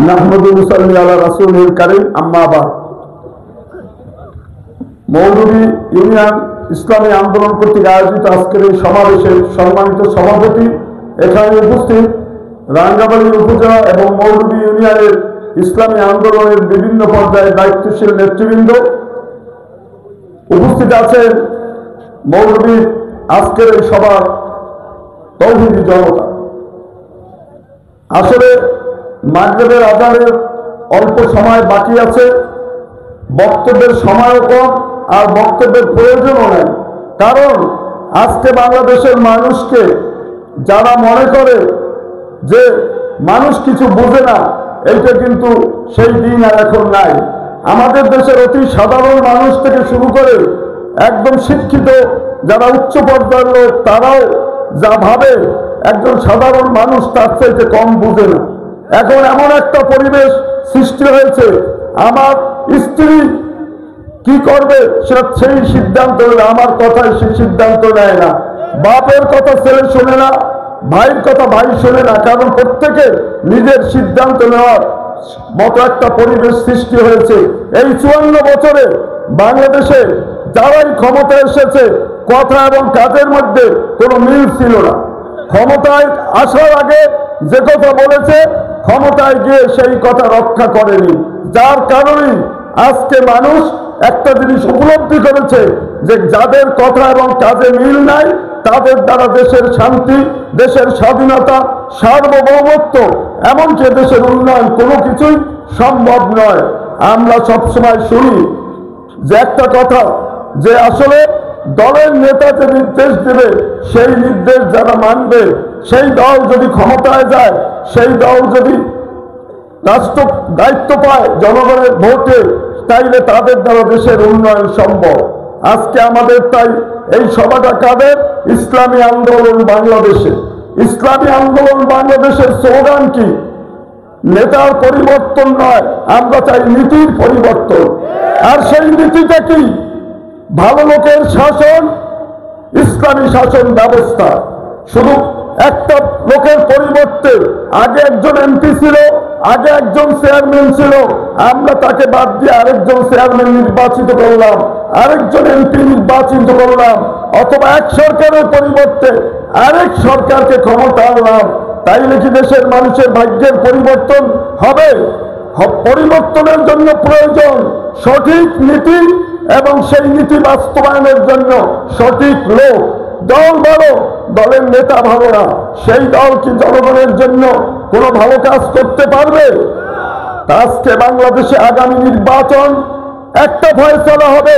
নাহমাদুহু সাল্লি আলা রাসূলিল কারীম আম্মা বাদ। মৌলভী ইউনিয়ন ইসলামী আন্দোলন কর্তৃক আয়োজিত আজকের এই সমাবেশের সম্মানিত সভাপতি, এখানে উপস্থিত রাঙ্গামালী উপজেলা এবং মৌলভী ইউনিয়নের ইসলামী আন্দোলনের বিভিন্ন পর্যায়ে দায়িত্বশীল নেতৃবৃন্দ, উপস্থিত আছেন মৌলভী আজকের এই সভার তৌহিদি জনতা। আসলে মাগরিবের আযানের অল্প সময় বাকি আছে, বক্তব্যের সময়ও কম আর বক্তব্যের প্রয়োজনও নেই। কারণ আজকে বাংলাদেশের মানুষকে যারা মনে করে যে মানুষ কিছু বোঝে না, এইটা কিন্তু সেই দিন আর এখন নাই। আমাদের দেশের অতি সাধারণ মানুষ থেকে শুরু করে একদম শিক্ষিত যারা উচ্চ পর্যায়ের লোক, তারাও যা ভাবে একজন সাধারণ মানুষ তার চাইতে কম বুঝে না। এখন এমন একটা পরিবেশ সৃষ্টি হয়েছে, আমার স্ত্রী কি করবে সেই সিদ্ধান্ত নেয়, আমার কথায় সে সিদ্ধান্ত নেয় না, বাপের কথা ছেলে শোনে না, ভাইয়ের কথা ভাই শোনে না, কারণ প্রত্যেকে নিজের সিদ্ধান্ত নেওয়ার মতো একটা পরিবেশ সৃষ্টি হয়েছে। এই 54 বছরে বাংলাদেশে যারাই ক্ষমতায় এসেছে, কথা এবং কাজের মধ্যে কোনো মিল ছিল না। ক্ষমতায় আসার আগে যে কথা বলেছে, ক্ষমতায় গিয়ে সেই কথা রক্ষা করেনি, যার কারণেই আজকে মানুষ একটা জিনিস উপলব্ধি করেছে যে যাদের কথা এবং কাজে মিল নাই, তাদের দ্বারা দেশের শান্তি, দেশের স্বাধীনতা, সার্বভৌমত্ব, এমনকি দেশের উন্নয়ন কোনো কিছুই সম্ভব নয়। আমরা সবসময় শুনি যে একটা কথা, যে আসলে দলের নেতা যে নির্দেশ দেবে সেই নির্দেশ যারা মানবে, সেই দল যদি ক্ষমতায় যায়, সেই দল যদি রাষ্ট্র দায়িত্ব পায় জনগণের ভোটে, তাইলে তাদের দ্বারা দেশের উন্নয়ন সম্ভব। আজকে আমাদের তাই এই সভাটা কাদের? ইসলামী আন্দোলন বাংলাদেশে। ইসলামী আন্দোলন বাংলাদেশের স্লোগান কি? নেতার পরিবর্তন নয়, আমরা চাই নীতির পরিবর্তন। আর সেই নীতিটা কি? ভালো লোকের শাসন, ইসলামী শাসন ব্যবস্থা। শুধু একটা লোকের পরিবর্তে আগে একজন এমপি ছিল, আগে একজন চেয়ারম্যান ছিল, আমরা তাকে বাদ দিয়ে আরেকজন চেয়ারম্যান নির্বাচিত করলাম, আরেকজন এমপি নির্বাচিত করলাম, অথবা এক সরকারের পরিবর্তে আরেক সরকারকে ক্ষমতা আনলাম, তাইলে কি দেশের মানুষের ভাগ্যের পরিবর্তন হবে? পরিবর্তনের জন্য প্রয়োজন সঠিক নীতি এবং সেই নীতি বাস্তবায়নের জন্য সঠিক লোক। দল ভালো, দলের নেতা ভালো না, সেই দল কি জনগণের জন্য কোনো ভালো কাজ করতে পারবে? আজকে বাংলাদেশে আগামী নির্বাচন একটা ফয়সালা হবে,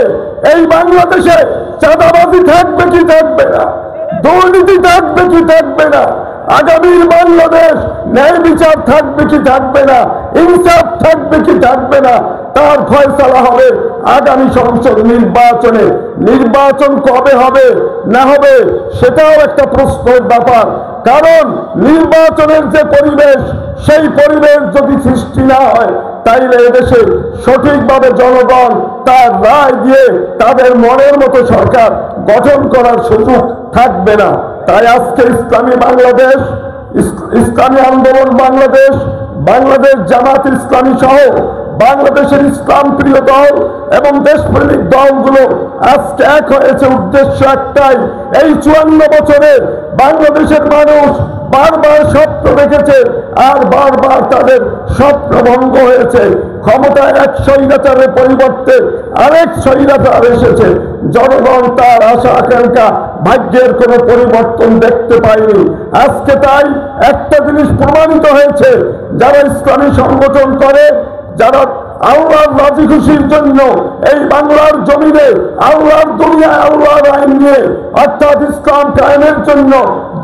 এই বাংলাদেশে চাঁদাবাজি থাকবে কি থাকবে না, দুর্নীতি থাকবে কি থাকবে না, আগামীর বাংলাদেশ ন্যায় বিচার থাকবে কি থাকবে না, ইনসাফ থাকবে কি থাকবে না, তার ফয়সালা হবে আগামী সংসদ নির্বাচনে। নির্বাচন কবে হবে না হবে সেটাও একটা প্রশ্নের ব্যাপার, কারণ নির্বাচনের যে পরিবেশ, সেই পরিবেশ যদি সৃষ্টি না হয়, তাইলে এদেশে সঠিকভাবে জনগণ তার রায় দিয়ে তাদের মনের মতো সরকার গঠন করার সুযোগ থাকবে না। তাই আজকে ইসলামী বাংলাদেশ, ইসলামী আন্দোলন বাংলাদেশ, বাংলাদেশ জামাত ইসলামী সহ বাংলাদেশের ইসলাম প্রিয় দল এবং দেশপ্রেমিক দলগুলো আজকে এক হয়েছে, উদ্দেশ্য একটাই। এই 54 বছরে বাংলাদেশের মানুষ বারবার স্বপ্ন দেখেছে আর বারবার তাদের স্বপ্ন ভঙ্গ হয়েছে। ক্ষমতায় এক স্বৈরাচারের পরিবর্তে আরেক স্বৈরাচার এসেছে, জনগণ তার আশা আকাঙ্ক্ষা ভাগ্যের কোনো পরিবর্তন দেখতে পায়নি। আজকে তাই একটা জিনিস প্রমাণিত হয়েছে, যারা ইসলামী সংগঠন করে, যারা আল্লাহর রাজি খুশির জন্য এই বাংলার জমিনে আল্লাহর দুনিয়ায় আল্লাহর আইন নিয়ে অর্থাৎ ইসলাম কায়েমের জন্য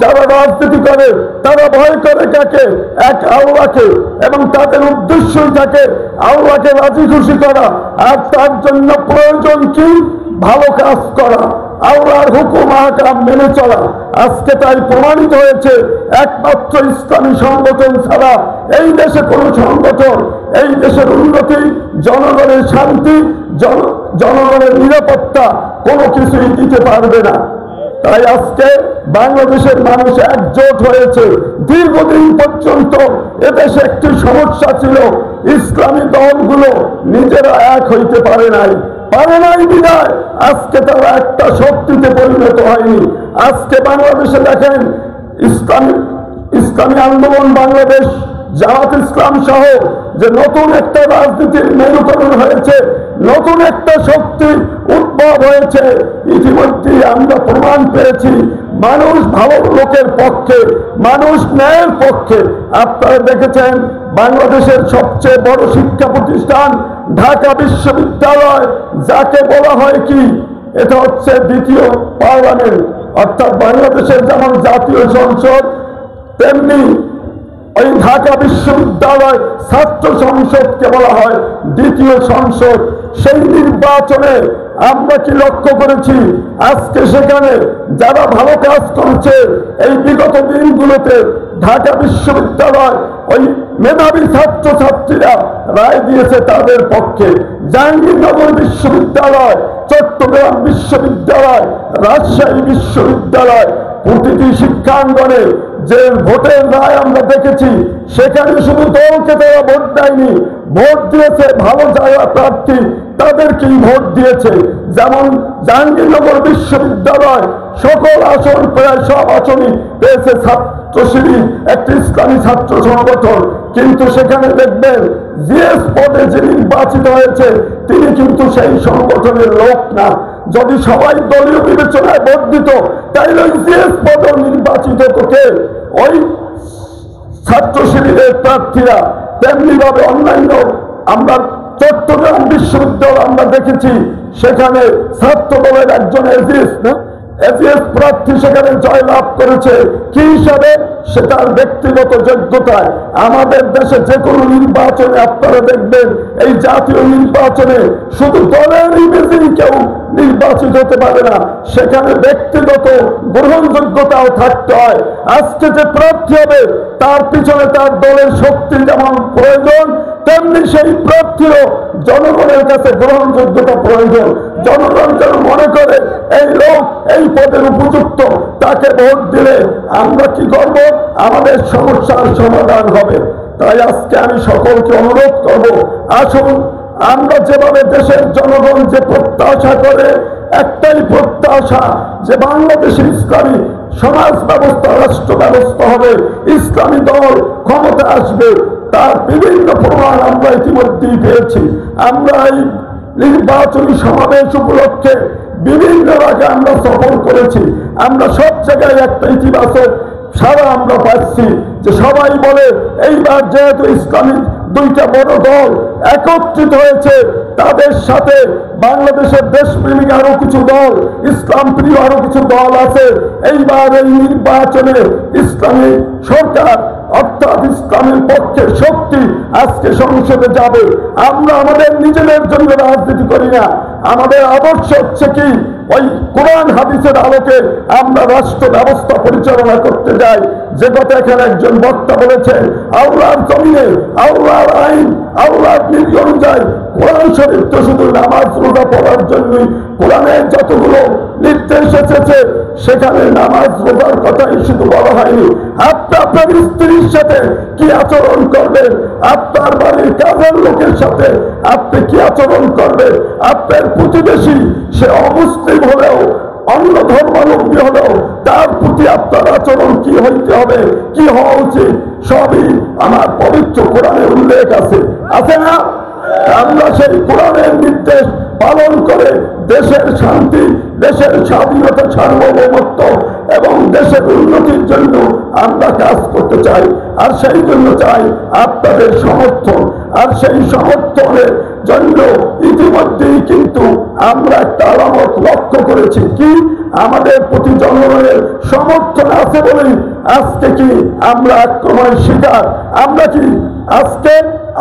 যারা রাজনীতি করে, তারা ভয় করে কাকে? এক আল্লাহকে, এবং তাদের উদ্দেশ্যই থাকে আল্লাহকে রাজি খুশি করা। আর তার জন্য প্রয়োজন কি? ভালো কাজ করা, আল্লাহর হুকুম আহকাম মেনে চলা। আজকে তাই প্রমাণিত হয়েছে, একমাত্র ইসলামী সংগঠন ছাড়া এই দেশে কোন সংগঠন এই দেশের উন্নতি, জনগণের শান্তি, জনগণের নিরাপত্তা কোনো কিছুই দিতে পারবে না। তাই আজকে বাংলাদেশের মানুষ একজোট হয়েছে। দীর্ঘদিন পর্যন্ত এদেশে একটি সমস্যা ছিল, ইসলামী দলগুলো নিজেরা এক হইতে পারে নাই বিদায় আজকে তারা একটা শক্তিতে পরিণত হয়নি। আজকে বাংলাদেশে দেখেন ইসলামী আন্দোলন বাংলাদেশ, জামাত ইসলাম সহ যে নতুন একটা রাজনীতির মেরুকরণ হয়েছে, নতুন একটা শক্তি উদ্ভব হয়েছে। ইতিমধ্যে আমরা প্রমাণ পেয়েছি মানুষ ভালো লোকের পক্ষে, মানুষ ন্যায়ের পক্ষে। আপনারা দেখেছেন বাংলাদেশের সবচেয়ে বড় শিক্ষা প্রতিষ্ঠান ঢাকা বিশ্ববিদ্যালয়, যাকে বলা হয় কি, এটা হচ্ছে দ্বিতীয় পার্লামেন্ট, অর্থাৎ বাংলাদেশের যেমন জাতীয় সংসদ তেমনি ওই ঢাকা বিশ্ববিদ্যালয় ছাত্র সংসদকে বলা হয় দ্বিতীয় সংসদ। সেই নির্বাচনে আমরা কি লক্ষ্য করেছি, আজকে সেখানে যারা ভালো কাজ করছে এই বিগত দিনগুলোতে ঢাকা বিশ্ববিদ্যালয় ওই মেধাবী ছাত্রছাত্রীরা রায় দিয়েছে তাদের পক্ষে। জাহাঙ্গীরনগর বিশ্ববিদ্যালয়, চট্টগ্রাম বিশ্ববিদ্যালয়, রাজশাহী বিশ্ববিদ্যালয়, প্রতিটি শিক্ষাঙ্গনে যে ভোটের রায় আমরা দেখেছি, সেখানে শুধু দলকে তারা ভোট দেয়নি, ভোট দিয়েছে ভালো জায়গা প্রার্থী তাদেরকেই ভোট দিয়েছে। যেমন জাহাঙ্গীরনগর বিশ্ববিদ্যালয় সকল আসন, প্রায় সব আসনই পেয়েছে ছাত্র শিবির, একটি ইসলামী ছাত্র সংগঠন। কিন্তু সেখানে দেখবেন জিএস পদে যে নির্বাচিত হয়েছে তিনি কিন্তু সেই সংগঠনের লোক না। যদি সবাই দলীয় বিবেচনায় ভোট দিত তাইলে ওই জিএস পদে নির্বাচিত তোকে ওই ছাত্র শিবিরের প্রার্থীরা। তেমনি ভাবে অন্যান্য আমরা চট্টগ্রাম বিশ্ববিদ্যালয় আমরা দেখেছি, সেখানে ছাত্র দলের একজন এজিএস প্রার্থী সেখানে জয়লাভ করেছে। কি হিসাবে? সে তার ব্যক্তিগত যোগ্যতায়। আমাদের দেশে যে কোনো নির্বাচনে আপনারা দেখবেন, এই জাতীয় নির্বাচনে শুধু দলের ইমেজেই কেউ নির্বাচিত হতে পারে না, সেখানে ব্যক্তিগত গ্রহণযোগ্যতাও থাকতে হয়। আজকে যে প্রার্থী হবে তার পিছনে তার দলের শক্তি যেমন প্রয়োজন, তেমনি সেই প্রার্থীরও জনগণের কাছে গ্রহণযোগ্যতা প্রয়োজন। জনগণ যেন মনে করে এই লোক এই পদের উপযুক্ত, তাকে ভোট দিলে আমরা কি করব, আমাদের সমস্যার সমাধান হবে। তাই আজকে আমি সকলকে অনুরোধ করব, আসুন আমরা যেভাবে দেশের জনগণ যে প্রত্যাশা করে, একটাই প্রত্যাশা যে বাংলাদেশে ইসলামী সমাজ ব্যবস্থা, রাষ্ট্র ব্যবস্থা হবে, ইসলামী দল ক্ষমতা আসবে, তার বিভিন্ন প্রমাণ আমরা ইতিমধ্যেই পেয়েছি। আমরা এই নির্বাচনী সমাবেশ উপলক্ষে বিভিন্ন জায়গায় আমরা সফর করেছি, আমরা সব জায়গায় একটা ইতিবাচক সারা আমরা পাচ্ছি যে সবাই বলে এইবার যেহেতু ইসলামিক দুইটা বড় দল একত্রিত হয়েছে, তাদের সাথে বাংলাদেশের দেশপ্রেমিক আরো কিছু দল, ইসলাম প্রিয় আরো কিছু দল আছে। এইবার এই নির্বাচনে ইসলামী সরকার অর্থাৎ ইসলামের পক্ষের শক্তি আজকে সংসদে যাবে। আমরা আমাদের নিজেদের জন্য রাজনীতি করি না, আমাদের আদর্শ হচ্ছে কি, ওই কোরআন হাদিসের আলোকে আমরা রাষ্ট্র ব্যবস্থা পরিচালনা করতে যাই। যে কথা এখানে একজন বক্তা বলেছেন, আল্লাহর জমিনে আল্লাহর আইন, আল্লাহর নীতি অনুযায়ী কোরআন শরীফ তো শুধু নামাজ রোজা পড়ার জন্যই, কোরআনের যতগুলো নির্দেশ এসেছে সেখানে নামাজ রোজার কথাই শুধু বলা হয়নি। আপনি আপনার স্ত্রীর সাথে কি আচরণ করবেন, আপনার বাড়ির কাজের লোকের সাথে আপনি কি আচরণ করবেন, আপনার প্রতিবেশী সে অমুসলিম হলেও অন্য ধর্মাবলম্বী হলেও তার প্রতি আপনার আচরণ কি হইতে হবে, কি হওয়া উচিত, সবই আমার পবিত্র কোরআনে উল্লেখ আছে, আছে না? আমরা সেই কোরআনের নির্দেশ পালন করে দেশের শান্তি, দেশের স্বাধীনতা, সার্বভৌমত্ব এবং দেশের উন্নতির জন্য আমরা কাজ করতে চাই। আর সেই জন্য চাই আপনাদের সমর্থন। আর সেই সমর্থনের জন্য ইতিমধ্যেই কিন্তু আমরা একটা আলামত লক্ষ্য করেছি, কি আমাদের প্রতি জনগণের সমর্থন আছে বলেই আজকে কি আমরা আক্রমণের শিকার। আমরা কি আজকে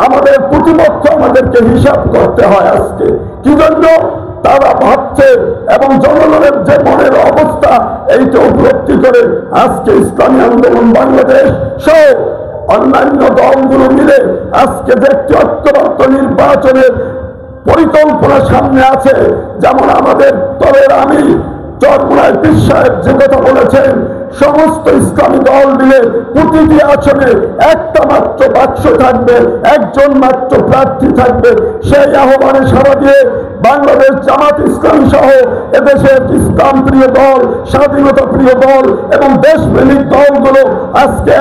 আমাদের প্রতিপক্ষ আমাদেরকে হিসাব করতে হয়। আজকে কি জন্য তারা ভাবছে এবং জনগণের যে মনের অবস্থা এইটা উপলব্ধি করে আজকে ইসলামী আন্দোলন বাংলাদেশ সহ অন্যান্য দলগুলো মিলে আজকে যে একটি ঐক্যবদ্ধ নির্বাচনের পরিকল্পনা সামনে আছে। যেমন আমাদের দলের আমি চরমোনাই পীর সাহেব যে কথা বলেছেন, সমস্ত ইসলামী দল মিলে প্রতিটি আসনে একটা মাত্র বাক্স থাকবে, একজন মাত্র প্রার্থী থাকবে। সেই আহ্বানে সাড়া দিয়ে বাংলাদেশ জামাত ইসলামী সহ এদেশের ইসলাম প্রিয় দল, স্বাধীনতা প্রিয় দল এবং দেশপ্রেমিক দলগুলো আজকে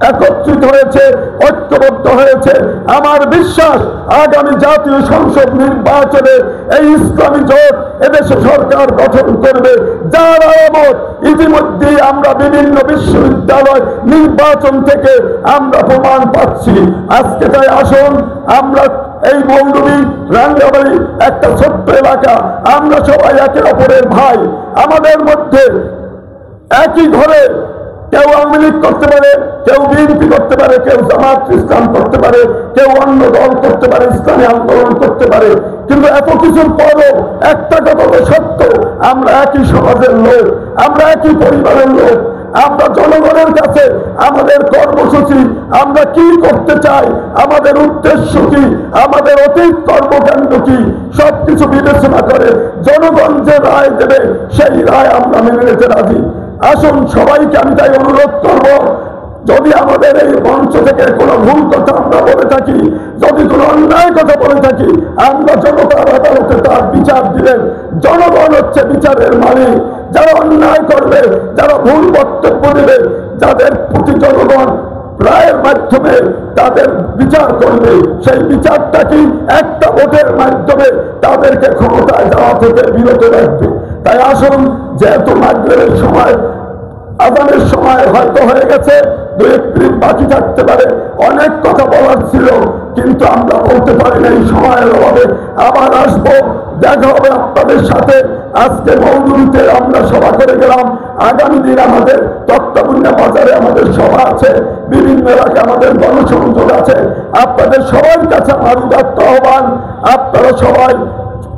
একত্রিত হয়েছে, ঐক্যবদ্ধ হয়েছে। আমার বিশ্বাস আগামী জাতীয় সংসদ নির্বাচনে এই ইসলামী জোট এদেশে সরকার গঠন করবে, যার আলামত ইতিমধ্যেই আমরা বিভিন্ন বিশ্ববিদ্যালয় নির্বাচন থেকে আমরা প্রমাণ পাচ্ছি। আজকে তাই আসুন, আমরা এই মৌলভী রাঙ্গাবাড়ি একটা ছোট্ট এলাকা, আমরা সবাই একে অপরের ভাই। আমাদের মধ্যে একই ঘরে কেউ আওয়ামী লীগ করতে পারে, কেউ বিএনপি করতে পারে, কেউ জামাত ইসলাম করতে পারে, কেউ অন্য দল করতে পারে, ইসলামী আন্দোলন করতে পারে, কিন্তু এত কিছুর পরও একটা কথা তো সত্য, আমরা একই সমাজের লোক, আমরা একই পরিবারের লোক। আমরা জনগণের কাছে আমাদের কর্মসূচি, আমরা কি করতে চাই, আমাদের উদ্দেশ্য কি, আমাদের অতীত কর্মকাণ্ড কি, সবকিছু বিবেচনা করে জনগণ যে রায় দেবে সেই রায় আমরা মেনে নিতে রাজি। আসুন, সবাইকে আমি তাই অনুরোধ করব, যদি আমাদের এই মঞ্চ থেকে কোনো ভুল কথা আমরা বলে থাকি, যদি কোনো অন্যায় কথা বলে থাকি, আমরা জনতার আদালতে তার বিচার দিবেন। জনগণ হচ্ছে বিচারের মালিক। যারা অন্যায় করবে, যারা ভুল বক্তব্য দেবে, যাদের প্রতি জনগণ রায়ের মাধ্যমে তাদের বিচার করবে, সেই বিচারটা কি একটা ভোটের মাধ্যমে তাদেরকে ক্ষমতায় যাওয়া থেকে বিরত রাখবে। তাই আসুন, যেহেতু মাগরিবের সময়, আযানের সময় হয়তো হয়ে গেছে, 2-1 মিনিট বাকি থাকতে পারে, অনেক কথা বলার ছিল কিন্তু আমরা বলতে পারি না এই সময়ের অভাবে। আবার আসবো, দেখা হবে আপনাদের সাথে। আজকে মৌলভীতে আমরা সভা করে গেলাম, আগামী দিন আমাদের তক্তাবুন্যা বাজারে আমাদের সভা আছে, বিভিন্ন এলাকায় আমাদের গণসংযোগ আছে। আপনাদের সবার কাছে আমার উদাত্ত আহ্বান, আপনারা সবাই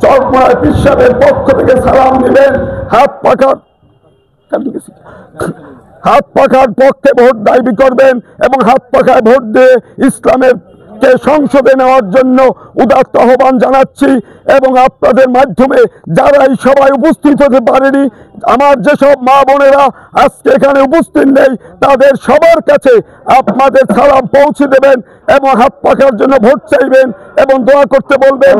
চরমোনাই পীর সাহেবের পক্ষ থেকে সালাম নেবেন, হাত পাখার পক্ষে ভোট দাবি করবেন এবং হাত পাখায় ভোট দিয়ে ইসলামের কে সংসদে নেওয়ার জন্য উদাত্ত আহ্বান জানাচ্ছি। এবং আপনাদের মাধ্যমে যারা এই সভায় উপস্থিত হতে পারেনি, আমার যেসব মা বোনেরা আজকে এখানে উপস্থিত নেই, তাদের সবার কাছে আপনাদের সালাম পৌঁছে দেবেন এবং হাত পাখার জন্য ভোট চাইবেন এবং দোয়া করতে বলবেন।